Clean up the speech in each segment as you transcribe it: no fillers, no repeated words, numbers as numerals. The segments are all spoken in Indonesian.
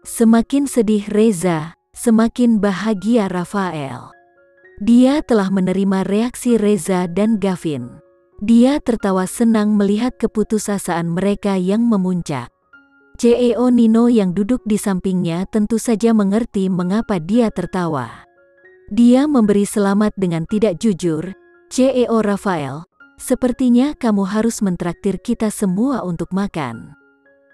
Semakin sedih Reza, semakin bahagia Rafael. Dia telah menerima reaksi Reza dan Gavin. Dia tertawa senang melihat keputusasaan mereka yang memuncak. CEO Nino yang duduk di sampingnya tentu saja mengerti mengapa dia tertawa. Dia memberi selamat dengan tidak jujur. CEO Rafael, sepertinya kamu harus mentraktir kita semua untuk makan.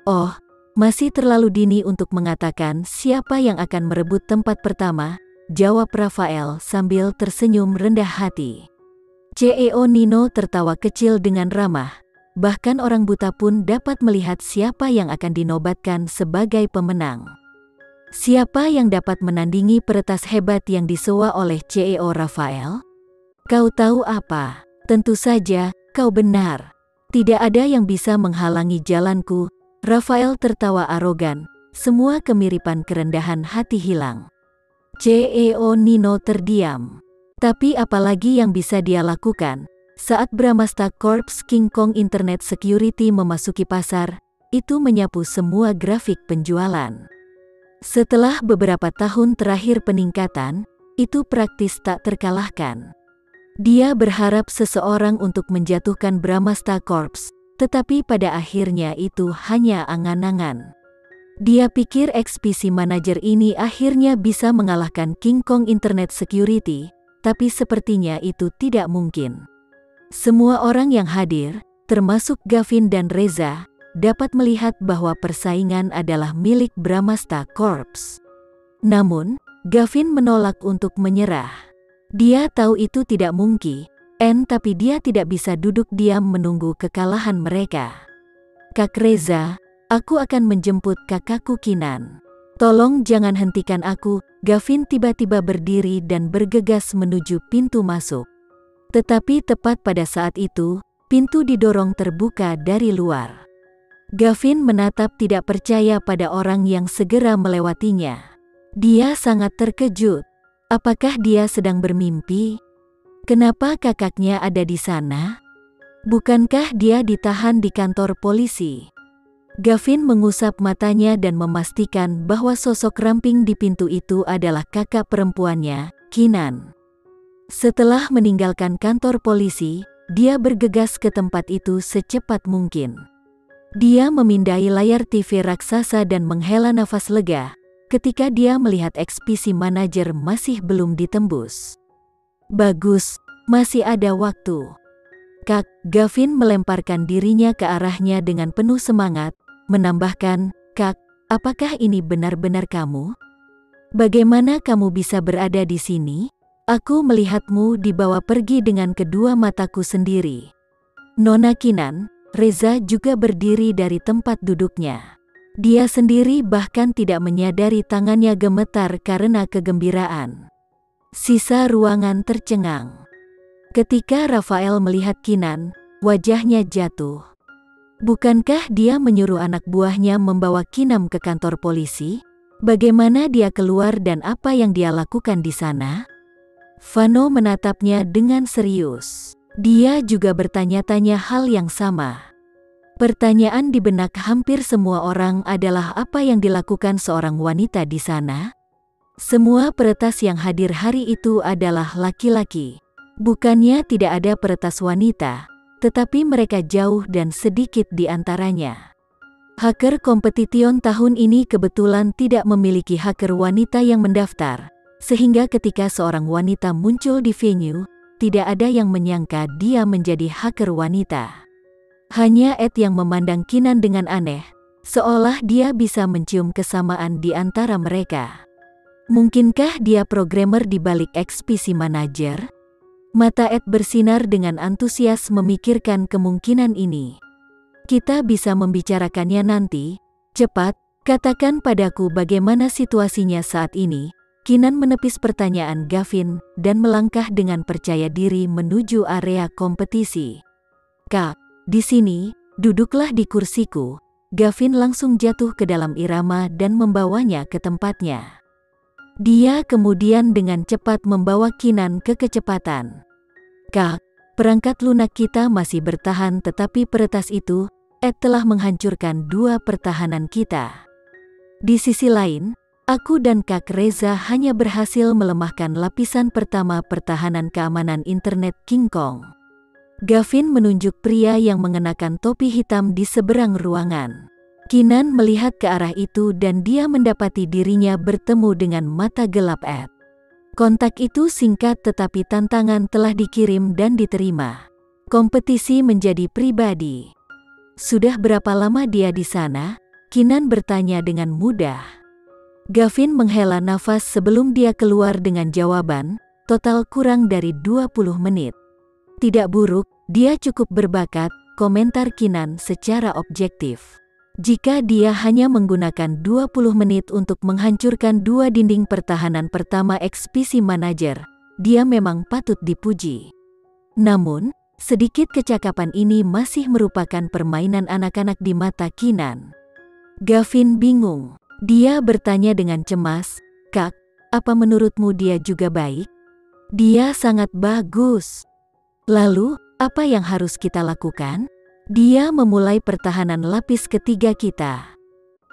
Oh, masih terlalu dini untuk mengatakan siapa yang akan merebut tempat pertama, jawab Rafael sambil tersenyum rendah hati. CEO Nino tertawa kecil dengan ramah, bahkan orang buta pun dapat melihat siapa yang akan dinobatkan sebagai pemenang. Siapa yang dapat menandingi peretas hebat yang disewa oleh CEO Rafael? Kau tahu apa? Tentu saja, kau benar. Tidak ada yang bisa menghalangi jalanku. Rafael tertawa arogan, semua kemiripan kerendahan hati hilang. CEO Nino terdiam. Tapi apalagi yang bisa dia lakukan? Saat Bramasta Corps King Kong Internet Security memasuki pasar, itu menyapu semua grafik penjualan. Setelah beberapa tahun terakhir peningkatan, itu praktis tak terkalahkan. Dia berharap seseorang untuk menjatuhkan Bramasta Corps, tetapi pada akhirnya itu hanya angan-angan. Dia pikir ekspedisi manajer ini akhirnya bisa mengalahkan King Kong Internet Security, tapi sepertinya itu tidak mungkin. Semua orang yang hadir, termasuk Gavin dan Reza, dapat melihat bahwa persaingan adalah milik Bramasta Corps. Namun, Gavin menolak untuk menyerah. Dia tahu itu tidak mungkin. Tapi dia tidak bisa duduk diam menunggu kekalahan mereka. Kak Reza, aku akan menjemput kakakku Kinan. Tolong jangan hentikan aku. Gavin tiba-tiba berdiri dan bergegas menuju pintu masuk. Tetapi tepat pada saat itu, pintu didorong terbuka dari luar. Gavin menatap tidak percaya pada orang yang segera melewatinya. Dia sangat terkejut. Apakah dia sedang bermimpi? Kenapa kakaknya ada di sana? Bukankah dia ditahan di kantor polisi? Gavin mengusap matanya dan memastikan bahwa sosok ramping di pintu itu adalah kakak perempuannya, Kinan. Setelah meninggalkan kantor polisi, dia bergegas ke tempat itu secepat mungkin. Dia memindai layar TV raksasa dan menghela nafas lega, ketika dia melihat ekspedisi manajer masih belum ditembus. Bagus, masih ada waktu. Kak, Gavin melemparkan dirinya ke arahnya dengan penuh semangat, menambahkan, Kak, apakah ini benar-benar kamu? Bagaimana kamu bisa berada di sini? Aku melihatmu dibawa pergi dengan kedua mataku sendiri. Nona Kinan, Reza juga berdiri dari tempat duduknya. Dia sendiri bahkan tidak menyadari tangannya gemetar karena kegembiraan. Sisa ruangan tercengang. Ketika Rafael melihat Kinan, wajahnya jatuh. Bukankah dia menyuruh anak buahnya membawa Kinan ke kantor polisi? Bagaimana dia keluar dan apa yang dia lakukan di sana? Vano menatapnya dengan serius. Dia juga bertanya-tanya hal yang sama. Pertanyaan di benak hampir semua orang adalah apa yang dilakukan seorang wanita di sana? Semua peretas yang hadir hari itu adalah laki-laki. Bukannya tidak ada peretas wanita, tetapi mereka jauh dan sedikit di antaranya. Hacker Competition tahun ini kebetulan tidak memiliki hacker wanita yang mendaftar, sehingga ketika seorang wanita muncul di venue, tidak ada yang menyangka dia menjadi hacker wanita. Hanya Ed yang memandang Kinan dengan aneh, seolah dia bisa mencium kesamaan di antara mereka. Mungkinkah dia programmer di balik ekspedisi manajer? Mata Ed bersinar dengan antusias memikirkan kemungkinan ini. Kita bisa membicarakannya nanti. Cepat, katakan padaku bagaimana situasinya saat ini. Kinan menepis pertanyaan Gavin dan melangkah dengan percaya diri menuju area kompetisi. Kak, di sini, duduklah di kursiku. Gavin langsung jatuh ke dalam irama dan membawanya ke tempatnya. Dia kemudian dengan cepat membawa Kinan ke kecepatan. Kak, perangkat lunak kita masih bertahan tetapi peretas itu, Ed telah menghancurkan dua pertahanan kita. Di sisi lain, aku dan Kak Reza hanya berhasil melemahkan lapisan pertama pertahanan keamanan internet King Kong. Gavin menunjuk pria yang mengenakan topi hitam di seberang ruangan. Keenan melihat ke arah itu dan dia mendapati dirinya bertemu dengan mata gelap Ed. Kontak itu singkat tetapi tantangan telah dikirim dan diterima. Kompetisi menjadi pribadi. Sudah berapa lama dia di sana? Keenan bertanya dengan mudah. Gavin menghela nafas sebelum dia keluar dengan jawaban, total kurang dari 20 menit. Tidak buruk, dia cukup berbakat, komentar Keenan secara objektif. Jika dia hanya menggunakan 20 menit untuk menghancurkan dua dinding pertahanan pertama XPC Manager, dia memang patut dipuji. Namun, sedikit kecakapan ini masih merupakan permainan anak-anak di mata Keenan. Gavin bingung. Dia bertanya dengan cemas, "Kak, apa menurutmu dia juga baik?" "Dia sangat bagus." "Lalu, apa yang harus kita lakukan?" "Dia memulai pertahanan lapis ketiga kita.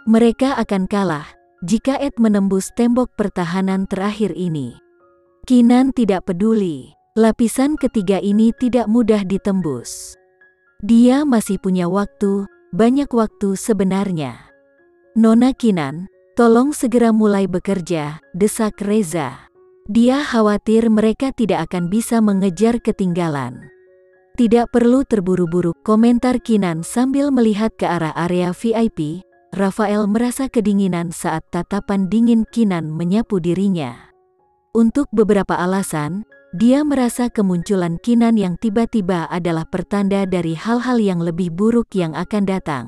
Mereka akan kalah jika Ed menembus tembok pertahanan terakhir ini." Keenan tidak peduli. Lapisan ketiga ini tidak mudah ditembus. Dia masih punya waktu, banyak waktu sebenarnya. "Nona Keenan, tolong segera mulai bekerja," desak Reza. Dia khawatir mereka tidak akan bisa mengejar ketinggalan. "Tidak perlu terburu-buru," komentar Keenan sambil melihat ke arah area VIP. Rafael merasa kedinginan saat tatapan dingin Keenan menyapu dirinya. Untuk beberapa alasan, dia merasa kemunculan Keenan yang tiba-tiba adalah pertanda dari hal-hal yang lebih buruk yang akan datang.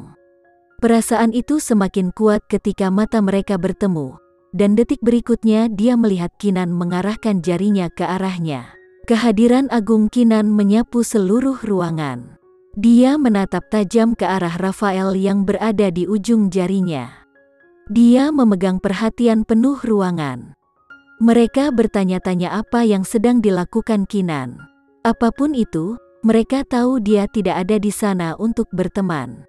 Perasaan itu semakin kuat ketika mata mereka bertemu, dan detik berikutnya dia melihat Keenan mengarahkan jarinya ke arahnya. Kehadiran agung Keenan menyapu seluruh ruangan. Dia menatap tajam ke arah Rafael yang berada di ujung jarinya. Dia memegang perhatian penuh ruangan. Mereka bertanya-tanya apa yang sedang dilakukan Keenan. Apapun itu, mereka tahu dia tidak ada di sana untuk berteman.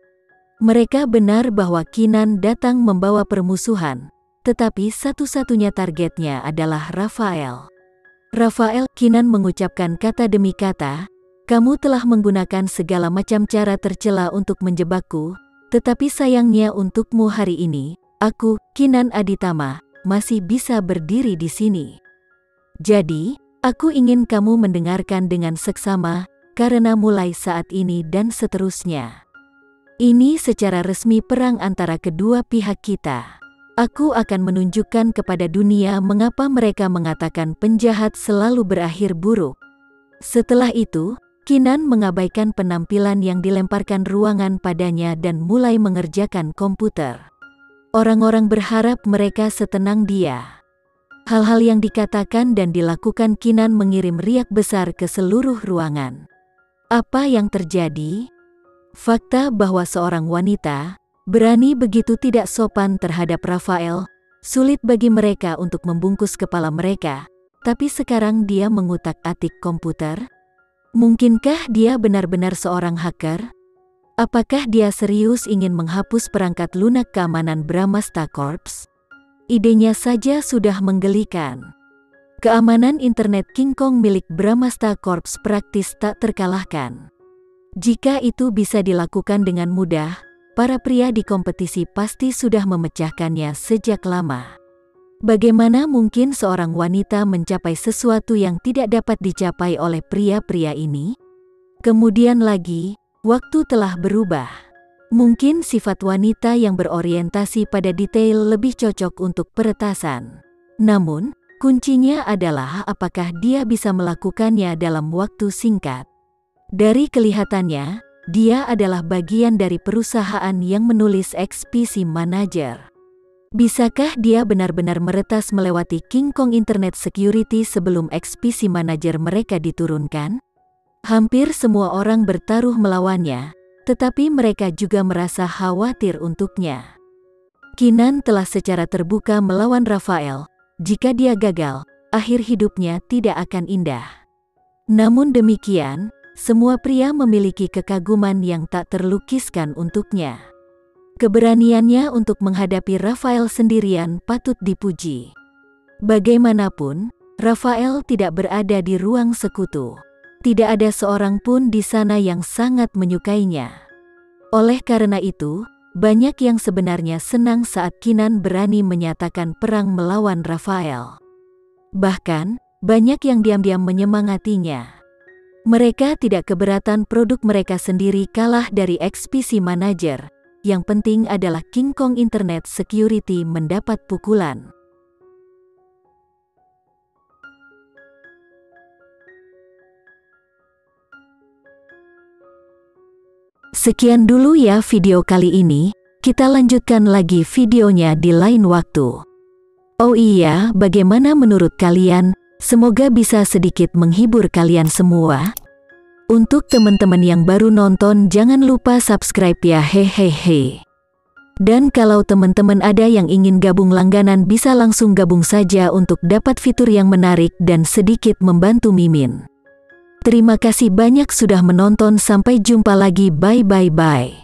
Mereka benar bahwa Keenan datang membawa permusuhan, tetapi satu-satunya targetnya adalah Rafael. "Rafael," Keenan mengucapkan kata demi kata, "kamu telah menggunakan segala macam cara tercela untuk menjebakku, tetapi sayangnya untukmu hari ini, aku, Keenan Aditama, masih bisa berdiri di sini. Jadi, aku ingin kamu mendengarkan dengan seksama, karena mulai saat ini dan seterusnya, ini secara resmi perang antara kedua pihak kita. Aku akan menunjukkan kepada dunia mengapa mereka mengatakan penjahat selalu berakhir buruk." Setelah itu, Keenan mengabaikan penampilan yang dilemparkan ruangan padanya dan mulai mengerjakan komputer. Orang-orang berharap mereka setenang dia. Hal-hal yang dikatakan dan dilakukan Keenan mengirim riak besar ke seluruh ruangan. Apa yang terjadi? Fakta bahwa seorang wanita berani begitu tidak sopan terhadap Rafael, sulit bagi mereka untuk membungkus kepala mereka, tapi sekarang dia mengutak-atik komputer? Mungkinkah dia benar-benar seorang hacker? Apakah dia serius ingin menghapus perangkat lunak keamanan Brahmasta Corps? Idenya saja sudah menggelikan. Keamanan internet King Kong milik Brahmasta Corps praktis tak terkalahkan. Jika itu bisa dilakukan dengan mudah, para pria di kompetisi pasti sudah memecahkannya sejak lama. Bagaimana mungkin seorang wanita mencapai sesuatu yang tidak dapat dicapai oleh pria-pria ini? Kemudian lagi, waktu telah berubah. Mungkin sifat wanita yang berorientasi pada detail lebih cocok untuk peretasan. Namun, kuncinya adalah apakah dia bisa melakukannya dalam waktu singkat. Dari kelihatannya, dia adalah bagian dari perusahaan yang menulis XPC Manager. Bisakah dia benar-benar meretas melewati King Kong Internet Security sebelum XPC Manager mereka diturunkan? Hampir semua orang bertaruh melawannya, tetapi mereka juga merasa khawatir untuknya. Keenan telah secara terbuka melawan Rafael. Jika dia gagal, akhir hidupnya tidak akan indah. Namun demikian, semua pria memiliki kekaguman yang tak terlukiskan untuknya. Keberaniannya untuk menghadapi Rafael sendirian patut dipuji. Bagaimanapun, Rafael tidak berada di ruang sekutu. Tidak ada seorang pun di sana yang sangat menyukainya. Oleh karena itu, banyak yang sebenarnya senang saat Kinan berani menyatakan perang melawan Rafael. Bahkan, banyak yang diam-diam menyemangatinya. Mereka tidak keberatan produk mereka sendiri kalah dari XPC Manager. Yang penting adalah King Kong Internet Security mendapat pukulan. Sekian dulu ya video kali ini, kita lanjutkan lagi videonya di lain waktu. Oh iya, bagaimana menurut kalian? Semoga bisa sedikit menghibur kalian semua. Untuk teman-teman yang baru nonton, jangan lupa subscribe ya, hehehe. Dan kalau teman-teman ada yang ingin gabung langganan, bisa langsung gabung saja untuk dapat fitur yang menarik dan sedikit membantu Mimin. Terima kasih banyak sudah menonton, sampai jumpa lagi, bye.